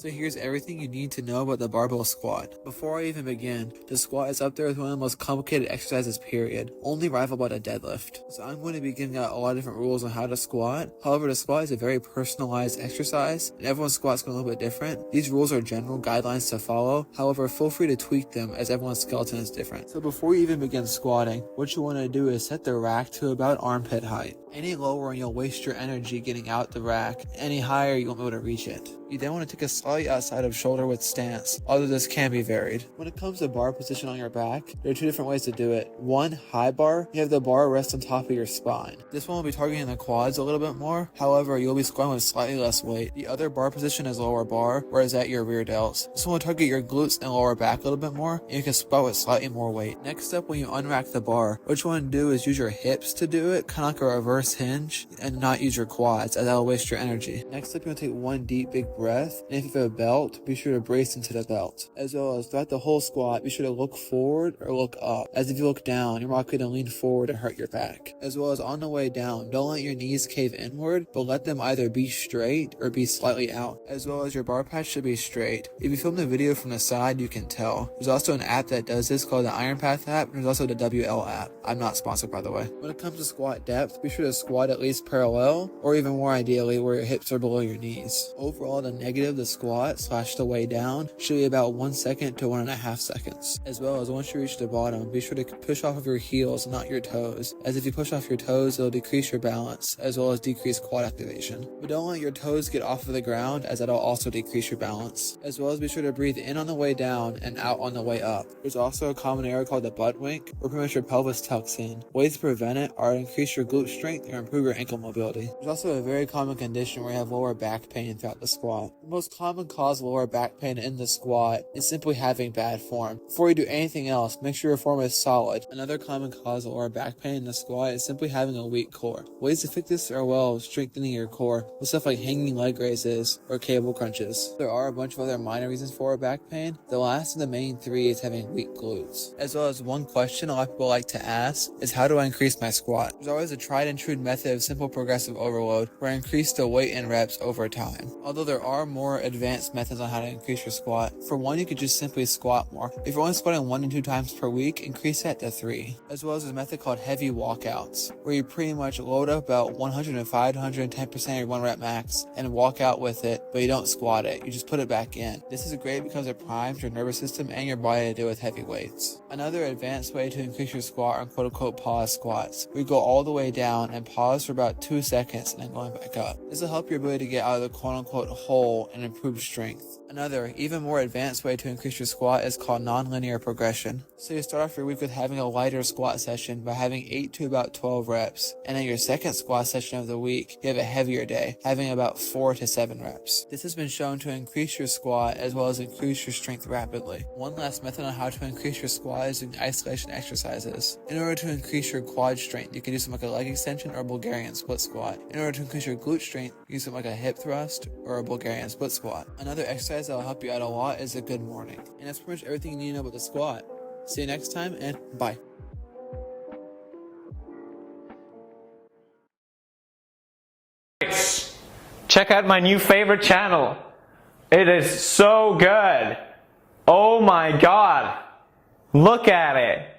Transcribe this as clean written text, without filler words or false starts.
So here's everything you need to know about the barbell squat. Before I even begin, the squat is up there with one of the most complicated exercises period, only rivaled by the deadlift. So I'm going to be giving out a lot of different rules on how to squat. However, the squat is a very personalized exercise, and everyone's squat's going to look a little bit different. These rules are general guidelines to follow, however, feel free to tweak them as everyone's skeleton is different. So before you even begin squatting, what you want to do is set the rack to about armpit height. Any lower and you'll waste your energy getting out the rack. Any higher you won't be able to reach it. You then want to take a slightly outside of shoulder width stance, although this can be varied. When it comes to bar position on your back, there are two different ways to do it. One, high bar, you have the bar rest on top of your spine. This one will be targeting the quads a little bit more, however you'll be squatting with slightly less weight. The other bar position is lower bar, whereas at your rear delts. This one will target your glutes and lower back a little bit more, and you can squat with slightly more weight. Next up, when you unrack the bar, what you want to do is use your hips to do it, kind of like a reverse hinge, and not use your quads, as that'll waste your energy. Next up, you want to take one deep big breath, and if you have a belt, be sure to brace into the belt. As well as throughout the whole squat, be sure to look forward or look up, as if you look down, you're more likely to lean forward and hurt your back. As well as on the way down, don't let your knees cave inward, but let them either be straight or be slightly out. As well as your bar patch should be straight. If you film the video from the side, you can tell. There's also an app that does this called the Iron Path app, and there's also the WL app. I'm not sponsored, by the way. When it comes to squat depth, be sure to squat at least parallel, or even more ideally where your hips are below your knees. Overall, the negative, the squat / the way down, should be about 1 second to 1.5 seconds. As well as once you reach the bottom, be sure to push off of your heels, not your toes, as if you push off your toes, it'll decrease your balance, as well as decrease quad activation. But don't let your toes get off of the ground, as that'll also decrease your balance. As well as be sure to breathe in on the way down and out on the way up. There's also a common error called the butt wink, where pretty much your pelvis tucks in. Ways to prevent it are to increase your glute strength or improve your ankle mobility. There's also a very common condition where you have lower back pain throughout the squat. The most common cause of lower back pain in the squat is simply having bad form. Before you do anything else, make sure your form is solid. Another common cause of lower back pain in the squat is simply having a weak core. Ways to fix this are well strengthening your core with stuff like hanging leg raises or cable crunches. There are a bunch of other minor reasons for lower back pain. The last of the main three is having weak glutes. As well as one question a lot of people like to ask is, how do I increase my squat? There's always a tried and true method of simple progressive overload where I increase the weight and reps over time. Although there are more advanced methods on how to increase your squat. For one, you could just simply squat more. If you're only squatting 1 to 2 times per week, increase that to 3. As well as a method called heavy walkouts, where you pretty much load up about 105 to 110% of your 1 rep max and walk out with it, but you don't squat it, you just put it back in. This is great because it primes your nervous system and your body to deal with heavy weights. Another advanced way to increase your squat are quote-unquote pause squats, where you go all the way down and pause for about 2 seconds and then going back up. This will help your ability to get out of the quote-unquote hole and improve strength. Another, even more advanced way to increase your squat is called non-linear progression. So you start off your week with having a lighter squat session by having 8 to about 12 reps. And then your second squat session of the week, you have a heavier day, having about 4 to 7 reps. This has been shown to increase your squat as well as increase your strength rapidly. One last method on how to increase your squat is doing isolation exercises. In order to increase your quad strength, you can do something like a leg extension or a Bulgarian split squat. In order to increase your glute strength, use something like a hip thrust or a Bulgarian split squat. Another exercise that will help you out a lot is a good morning. And that's pretty much everything you need to know about the squat. See you next time, and bye. Check out my new favorite channel. It is so good. Oh my god. Look at it.